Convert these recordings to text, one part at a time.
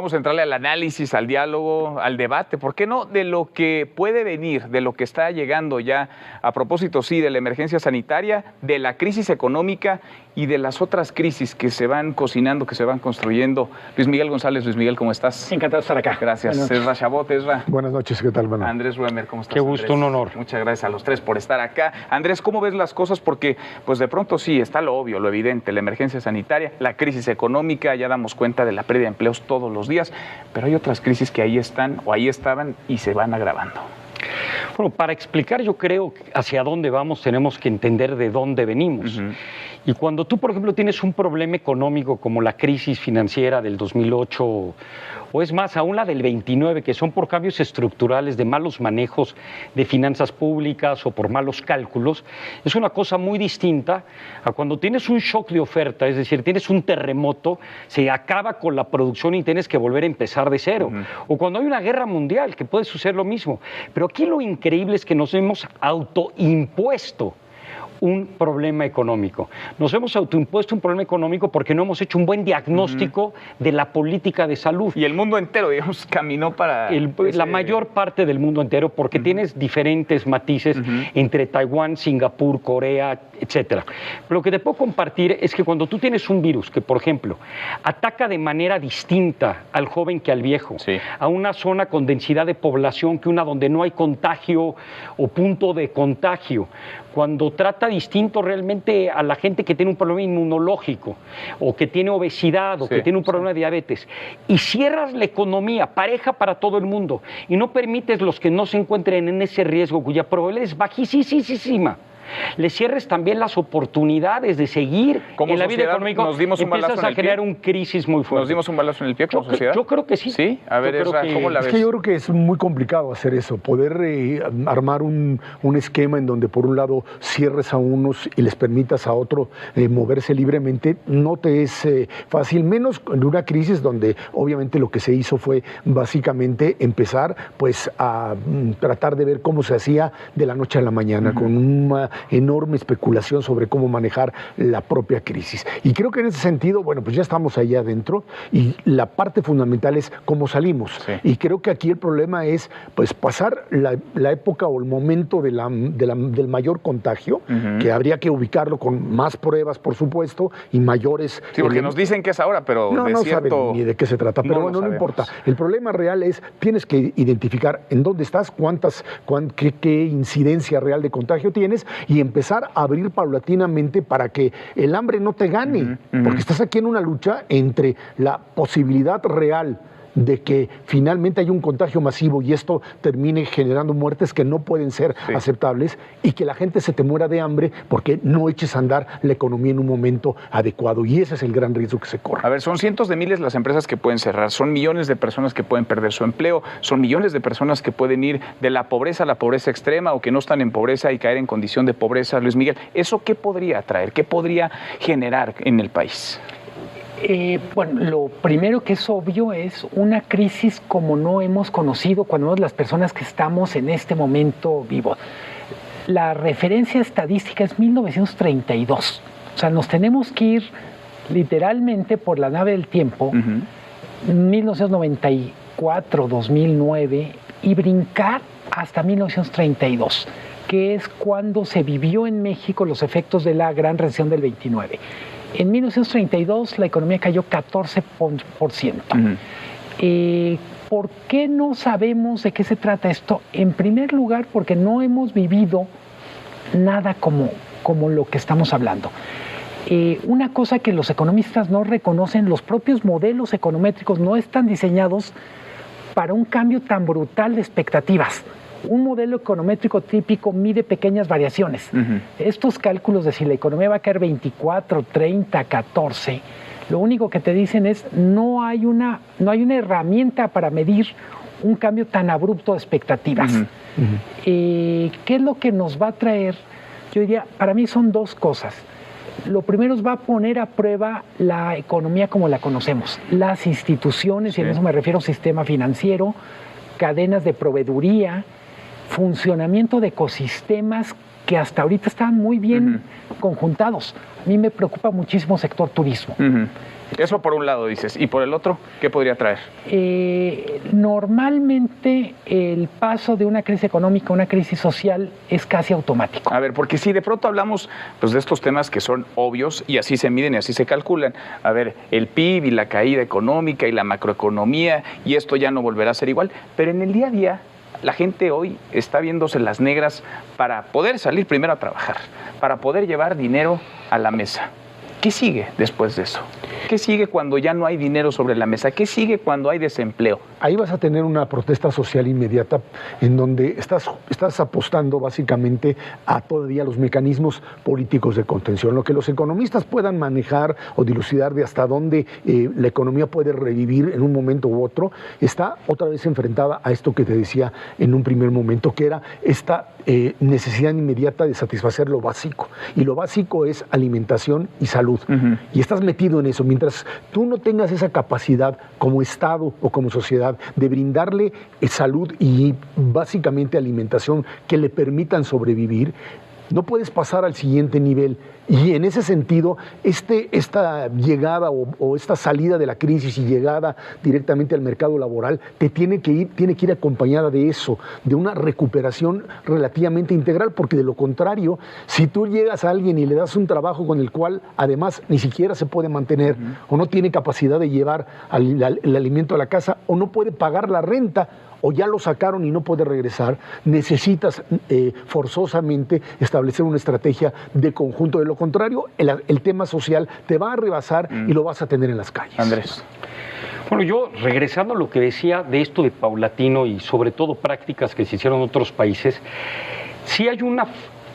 vamos a entrarle al análisis, al diálogo, al debate, ¿por qué no? De lo que puede venir, de lo que está llegando ya, a propósito, sí, de la emergencia sanitaria, de la crisis económica y de las otras crisis que se van cocinando, que se van construyendo. Luis Miguel González, Luis Miguel, ¿cómo estás? Encantado de estar acá. Gracias. Ezra Chabot, Ezra. Buenas noches, ¿qué tal, Manu? Andrés Ruemer, ¿cómo estás? Qué gusto, Andrés? un honor. Muchas gracias a los tres por estar acá. Andrés, ¿cómo ves las cosas? Porque, pues de pronto sí, está lo obvio, lo evidente, la emergencia sanitaria, la crisis económica, ya damos cuenta de la pérdida de empleos todos los días, pero hay otras crisis que ahí están o ahí estaban y se van agravando. Bueno, para explicar, yo creo, hacia dónde vamos, tenemos que entender de dónde venimos. Y cuando tú, por ejemplo, tienes un problema económico como la crisis financiera del 2008, o es más, aún la del 29, que son por cambios estructurales de malos manejos de finanzas públicas o por malos cálculos, es una cosa muy distinta a cuando tienes un shock de oferta, es decir, tienes un terremoto, se acaba con la producción y tienes que volver a empezar de cero. O cuando hay una guerra mundial, que puede suceder lo mismo. Pero aquí lo increíble es que nos hemos autoimpuesto un problema económico. Nos hemos autoimpuesto un problema económico porque no hemos hecho un buen diagnóstico de la política de salud. Y el mundo entero, digamos, caminó para... La mayor parte del mundo entero, porque tienes diferentes matices entre Taiwán, Singapur, Corea, etcétera. Pero lo que te puedo compartir es que cuando tú tienes un virus que, por ejemplo, ataca de manera distinta al joven que al viejo, a una zona con densidad de población que una donde no hay contagio o punto de contagio, cuando trata distinto realmente a la gente que tiene un problema inmunológico o que tiene obesidad o que tiene un problema de diabetes, y cierras la economía pareja para todo el mundo y no permites los que no se encuentren en ese riesgo, cuya probabilidad es bajísima, le cierres también las oportunidades de seguir en la vida económica, nos dimos un balazo empiezas a generar un crisis muy fuerte. ¿Nos dimos un balazo en el pie como sociedad? Yo creo que sí. ¿Sí? A ver, Ezra, ¿cómo la ves? Es que yo creo que es muy complicado hacer eso, poder armar un esquema en donde por un lado cierres a unos y les permitas a otros moverse libremente, no te es fácil, menos en una crisis donde obviamente lo que se hizo fue básicamente empezar pues a tratar de ver cómo se hacía de la noche a la mañana, con una enorme especulación sobre cómo manejar la propia crisis. Y creo que en ese sentido, bueno, pues ya estamos ahí adentro y la parte fundamental es cómo salimos. Y creo que aquí el problema es pues pasar la época o el momento del mayor contagio, que habría que ubicarlo con más pruebas, por supuesto, y mayores... Sí, porque nos dicen que es ahora, pero no saben ni de qué se trata, pero bueno, no importa. El problema real es, tienes que identificar en dónde estás, qué incidencia real de contagio tienes, y empezar a abrir paulatinamente para que el hambre no te gane, porque estás aquí en una lucha entre la posibilidad real de que finalmente haya un contagio masivo y esto termine generando muertes que no pueden ser aceptables, y que la gente se te muera de hambre porque no eches a andar la economía en un momento adecuado, y ese es el gran riesgo que se corre. A ver, son cientos de miles las empresas que pueden cerrar, son millones de personas que pueden perder su empleo, son millones de personas que pueden ir de la pobreza a la pobreza extrema o que no están en pobreza y caer en condición de pobreza. Luis Miguel, ¿eso qué podría traer? ¿Qué podría generar en el país? Bueno, lo primero que es obvio es una crisis como no hemos conocido cuando vemos las personas que estamos en este momento vivos. La referencia estadística es 1932. O sea, nos tenemos que ir literalmente por la nave del tiempo, 1994, 2009, y brincar hasta 1932, que es cuando se vivió en México los efectos de la gran recesión del 29. En 1932 la economía cayó 14%. ¿Por qué no sabemos de qué se trata esto? En primer lugar, porque no hemos vivido nada como lo que estamos hablando. Una cosa que los economistas no reconocen, los propios modelos econométricos no están diseñados para un cambio tan brutal de expectativas. Un modelo econométrico típico mide pequeñas variaciones. Estos cálculos de si la economía va a caer 24, 30, 14, lo único que te dicen es no hay una herramienta para medir un cambio tan abrupto de expectativas. ¿Qué es lo que nos va a traer? Yo diría, para mí son dos cosas. Lo primero es va a poner a prueba la economía como la conocemos, las instituciones, y en eso me refiero a sistema financiero, cadenas de proveeduría, funcionamiento de ecosistemas que hasta ahorita estaban muy bien conjuntados. A mí me preocupa muchísimo el sector turismo. Eso por un lado dices, y por el otro, ¿qué podría traer? Normalmente el paso de una crisis económica a una crisis social es casi automático. A ver, porque si de pronto hablamos pues, de estos temas que son obvios y así se miden y así se calculan, a ver, el PIB y la caída económica y la macroeconomía, y esto ya no volverá a ser igual, pero en el día a día la gente hoy está viéndose las negras para poder salir primero a trabajar, para poder llevar dinero a la mesa. ¿Qué sigue después de eso? ¿Qué sigue cuando ya no hay dinero sobre la mesa? ¿Qué sigue cuando hay desempleo? Ahí vas a tener una protesta social inmediata en donde estás apostando básicamente a todavía los mecanismos políticos de contención. Lo que los economistas puedan manejar o dilucidar de hasta dónde la economía puede revivir en un momento u otro, está otra vez enfrentada a esto que te decía en un primer momento, que era esta necesidad inmediata de satisfacer lo básico. Y lo básico es alimentación y salud. Y estás metido en eso. Mientras tú no tengas esa capacidad como Estado o como sociedad de brindarle salud y básicamente alimentación que le permitan sobrevivir, no puedes pasar al siguiente nivel. Y en ese sentido, esta llegada o esta salida de la crisis y llegada directamente al mercado laboral tiene que ir acompañada de eso, de una recuperación relativamente integral, porque de lo contrario, si tú llegas a alguien y le das un trabajo con el cual además ni siquiera se puede mantener, o no tiene capacidad de llevar el alimento a la casa, o no puede pagar la renta, o ya lo sacaron y no puede regresar, necesitas forzosamente establecer una estrategia de conjunto. De lo contrario, el tema social te va a rebasar y lo vas a tener en las calles. Andrés. Bueno, yo regresando a lo que decía de esto de paulatino y sobre todo prácticas que se hicieron en otros países, sí hay una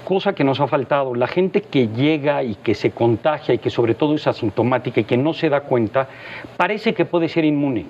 cosa que nos ha faltado. La gente que llega y que se contagia y que sobre todo es asintomática y que no se da cuenta, parece que puede ser inmune.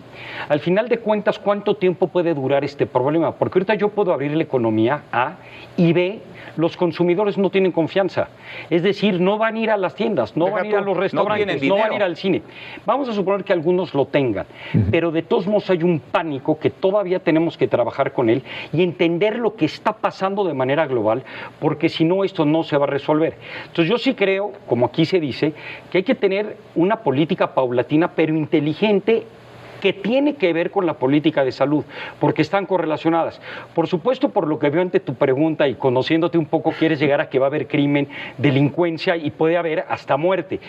Al final de cuentas, ¿cuánto tiempo puede durar este problema? Porque ahorita yo puedo abrir la economía A y B, los consumidores no tienen confianza. Es decir, no van a ir a las tiendas, no van a ir a los restaurantes, no van a ir al cine. Vamos a suponer que algunos lo tengan, pero de todos modos hay un pánico que todavía tenemos que trabajar con él y entender lo que está pasando de manera global, porque si no, esto no se va a resolver. Entonces yo sí creo, como aquí se dice, que hay que tener una política paulatina, pero inteligente, que tiene que ver con la política de salud, porque están correlacionadas. Por supuesto, por lo que veo ante tu pregunta y conociéndote un poco, quieres llegar a que va a haber crimen, delincuencia y puede haber hasta muerte.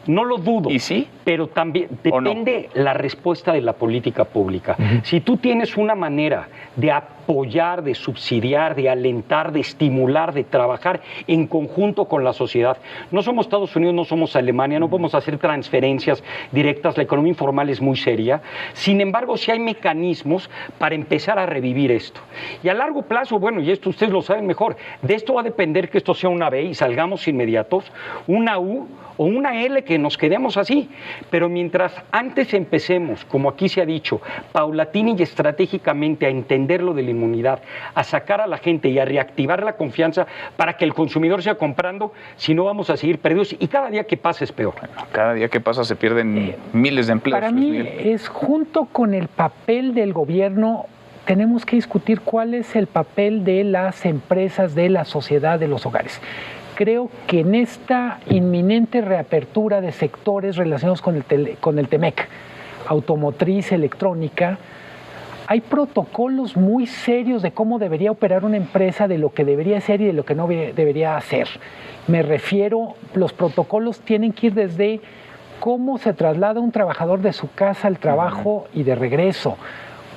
No lo dudo, ¿y sí? Pero también depende la respuesta de la política pública. Si tú tienes una manera de apoyar, de subsidiar, de alentar, de estimular, de trabajar en conjunto con la sociedad. No somos Estados Unidos, no somos Alemania, no podemos hacer transferencias directas, la economía informal es muy seria. Sin embargo, sí hay mecanismos para empezar a revivir esto. Y a largo plazo, bueno, y esto ustedes lo saben mejor, de esto va a depender que esto sea una B y salgamos inmediatos, una U o una L, que nos quedemos así. Pero mientras antes empecemos, como aquí se ha dicho, paulatina y estratégicamente a entender lo de la inmunidad, a sacar a la gente y a reactivar la confianza para que el consumidor siga comprando, si no vamos a seguir perdidos y cada día que pasa es peor. Bueno, cada día que pasa se pierden miles de empleos. Para mí es junto con el papel del gobierno, tenemos que discutir cuál es el papel de las empresas, de la sociedad, de los hogares. Creo que en esta inminente reapertura de sectores relacionados con el TEMEC, automotriz, electrónica, hay protocolos muy serios de cómo debería operar una empresa, de lo que debería hacer y de lo que no debería hacer. Me refiero, los protocolos tienen que ir desde cómo se traslada un trabajador de su casa al trabajo y de regreso,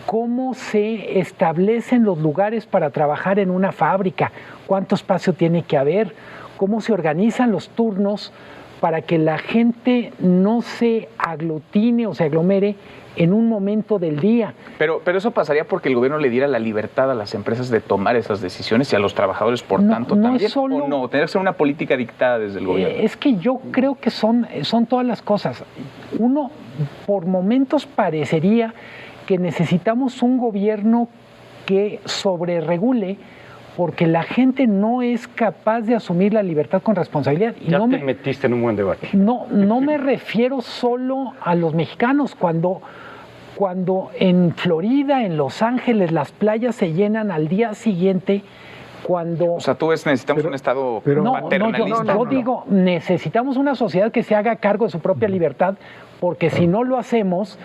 cómo se establecen los lugares para trabajar en una fábrica, cuánto espacio tiene que haber, cómo se organizan los turnos para que la gente no se aglutine o se aglomere en un momento del día. Pero eso pasaría porque el gobierno le diera la libertad a las empresas de tomar esas decisiones y a los trabajadores, por tanto, también. ¿O no? Tener que ser una política dictada desde el gobierno. Es que yo creo que son todas las cosas. Uno, por momentos parecería que necesitamos un gobierno que sobreregule, porque la gente no es capaz de asumir la libertad con responsabilidad. Y ya te metiste en un buen debate. No me refiero solo a los mexicanos. Cuando en Florida, en Los Ángeles, las playas se llenan al día siguiente, Cuando... O sea, tú ves, necesitamos un Estado paternalista. Yo digo, necesitamos una sociedad que se haga cargo de su propia libertad, porque si no lo hacemos,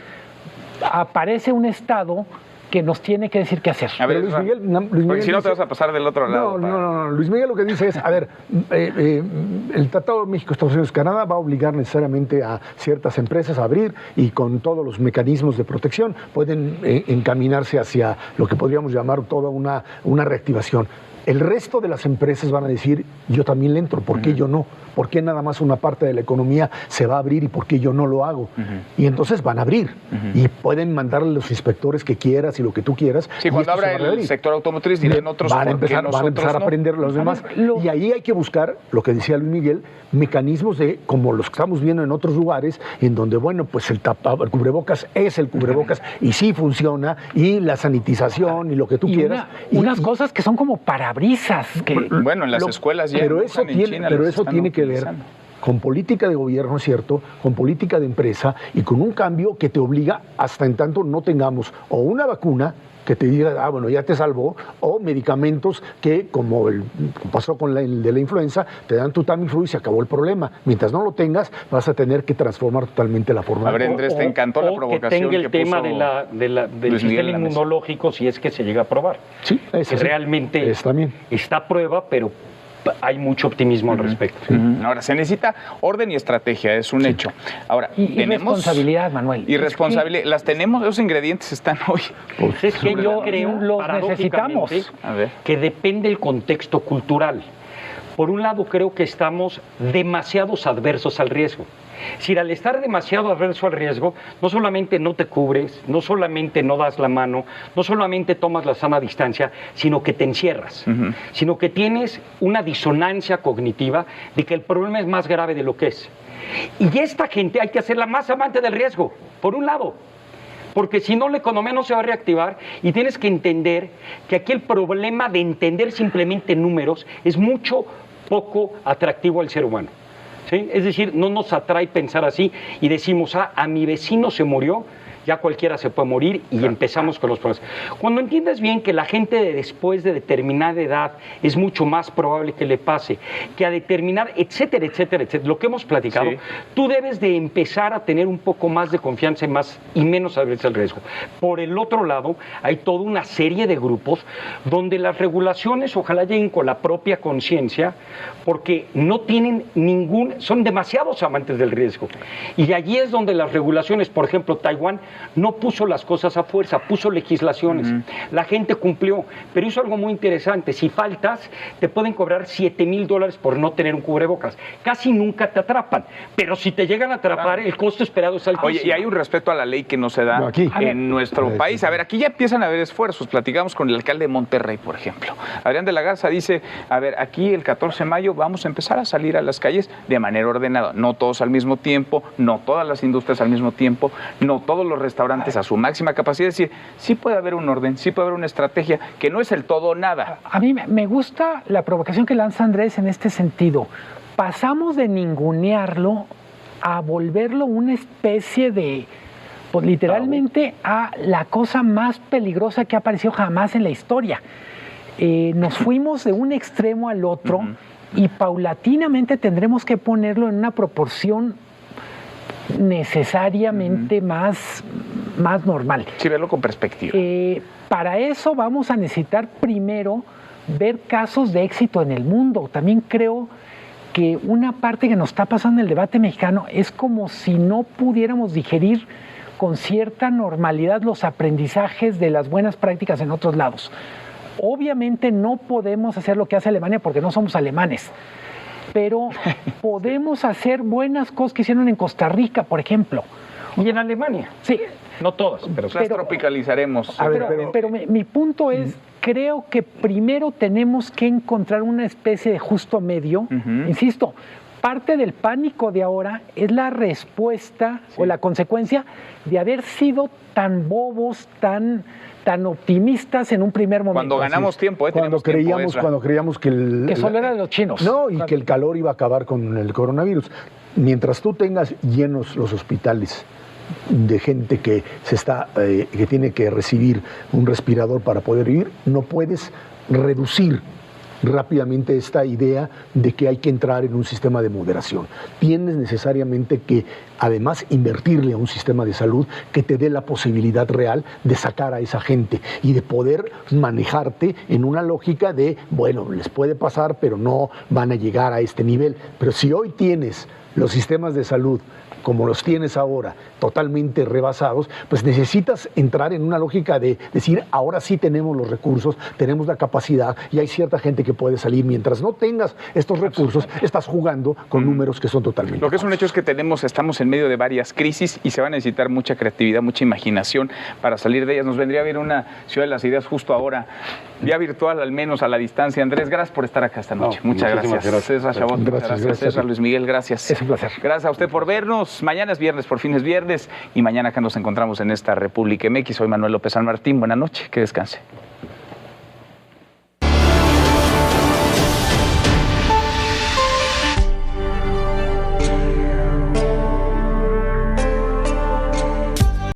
aparece un Estado que nos tiene que decir qué hacer. A ver, Luis Miguel porque si no dice, te vas a pasar del otro lado. No. Luis Miguel lo que dice es, a ver, el Tratado de México, Estados Unidos, Canadá va a obligar necesariamente a ciertas empresas a abrir y con todos los mecanismos de protección pueden encaminarse hacia lo que podríamos llamar toda una reactivación. El resto de las empresas van a decir, yo también le entro, ¿por qué yo no? ¿Por qué nada más una parte de la economía se va a abrir y por qué yo no lo hago? Y entonces van a abrir y pueden mandarle los inspectores que quieras y lo que tú quieras. Sí, cuando abra el sector automotriz dirán otros van a empezar a aprender los demás. Y ahí hay que buscar, lo que decía Luis Miguel, mecanismos como los que estamos viendo en otros lugares, en donde, bueno, pues el cubrebocas es el cubrebocas y sí funciona, y la sanitización y lo que tú quieras. Unas cosas que son como parabrisas. Bueno, en las escuelas ya. Pero eso tiene que ver con política de gobierno, es cierto, con política de empresa y con un cambio que te obliga, hasta en tanto no tengamos o una vacuna que te diga, bueno, ya te salvó, o medicamentos que, como pasó con el de la influenza, te dan tu Tamiflu y se acabó el problema. Mientras no lo tengas, vas a tener que transformar totalmente la forma. A ver, Andrés, te encantó la provocación que tenga el tema del sistema inmunológico, si es que se llega a probar. Sí, que realmente está a prueba, pero hay mucho optimismo al respecto. Ahora, se necesita orden y estrategia, es un hecho. Ahora, y responsabilidad, Manuel. Y responsabilidad, las tenemos, esos ingredientes están hoy. Pues es que yo creo, los necesitamos. Que depende del contexto cultural. Por un lado, creo que estamos demasiados adversos al riesgo. Es decir, al estar demasiado adverso al riesgo, no solamente no te cubres, no solamente no das la mano, no solamente tomas la sana distancia, sino que te encierras, sino que tienes una disonancia cognitiva de que el problema es más grave de lo que es. Y esta gente hay que hacerla más amante del riesgo, por un lado. Porque si no, la economía no se va a reactivar y tienes que entender que aquí el problema de entender simplemente números es poco atractivo al ser humano. ¿Sí? Es decir, no nos atrae pensar así y decimos, a mi vecino se murió, ya cualquiera se puede morir y empezamos con los problemas. Cuando entiendes bien que la gente después de determinada edad es mucho más probable que le pase, que a determinar, etcétera, etcétera, etcétera, lo que hemos platicado, tú debes de empezar a tener un poco más de confianza y menos adverso al riesgo. Por el otro lado, hay toda una serie de grupos donde las regulaciones ojalá lleguen con la propia conciencia, porque no tienen son demasiados amantes del riesgo. Y allí es donde las regulaciones, por ejemplo, Taiwán no puso las cosas a fuerza, puso legislaciones. La gente cumplió, pero hizo algo muy interesante. Si faltas, te pueden cobrar $7,000 por no tener un cubrebocas. Casi nunca te atrapan, pero si te llegan a atrapar, el costo esperado es altísimo. Oye, y hay un respeto a la ley que no se da en nuestro país. A ver, aquí ya empiezan a haber esfuerzos. Platicamos con el alcalde de Monterrey, por ejemplo. Adrián de la Garza dice, a ver, aquí el 14 de mayo vamos a empezar a salir a las calles de manera ordenada. No todos al mismo tiempo, no todas las industrias al mismo tiempo, no todos los restaurantes a su máxima capacidad. Es decir, sí puede haber un orden, sí puede haber una estrategia, que no es el todo o nada. A mí me gusta la provocación que lanza Andrés en este sentido. Pasamos de ningunearlo a volverlo una especie de, pues literalmente, a la cosa más peligrosa que ha aparecido jamás en la historia. Nos fuimos de un extremo al otro y paulatinamente tendremos que ponerlo en una proporción necesariamente más normal. Sí, verlo con perspectiva. Para eso vamos a necesitar primero ver casos de éxito en el mundo. También creo que una parte que nos está pasando en el debate mexicano es como si no pudiéramos digerir con cierta normalidad los aprendizajes de las buenas prácticas en otros lados. Obviamente no podemos hacer lo que hace Alemania porque no somos alemanes, pero podemos hacer buenas cosas que hicieron en Costa Rica, por ejemplo. Y en Alemania. Sí. No todas, pero las tropicalizaremos. Pero mi punto es, creo que primero tenemos que encontrar una especie de justo medio. Insisto, parte del pánico de ahora es la respuesta o la consecuencia de haber sido tan bobos, tan optimistas en un primer momento. Cuando ganamos tiempo, cuando creíamos que solo era de los chinos. No, y que el calor iba a acabar con el coronavirus. Mientras tú tengas llenos los hospitales de gente que que tiene que recibir un respirador para poder vivir, no puedes reducir rápidamente esta idea de que hay que entrar en un sistema de moderación. Tienes necesariamente que, además, invertirle a un sistema de salud que te dé la posibilidad real de sacar a esa gente y de poder manejarte en una lógica de, bueno, les puede pasar, pero no van a llegar a este nivel. Pero si hoy tienes los sistemas de salud como los tienes ahora, totalmente rebasados, pues necesitas entrar en una lógica de decir, ahora sí tenemos los recursos, tenemos la capacidad y hay cierta gente que puede salir. Mientras no tengas estos recursos, estás jugando con números que son totalmente Lo que es un hecho es que estamos en medio de varias crisis y se va a necesitar mucha creatividad, mucha imaginación para salir de ellas. Nos vendría bien una ciudad de las ideas justo ahora, vía virtual, al menos a la distancia. Andrés, gracias por estar acá esta noche. Muchas gracias. Gracias. Chabot, Gracias. César Luis Miguel, gracias. Es un placer. Gracias a usted por vernos. Mañana es viernes, por fin es viernes, y mañana acá nos encontramos en esta República MX. Soy Manuel López San Martín. Buenas noches, que descanse.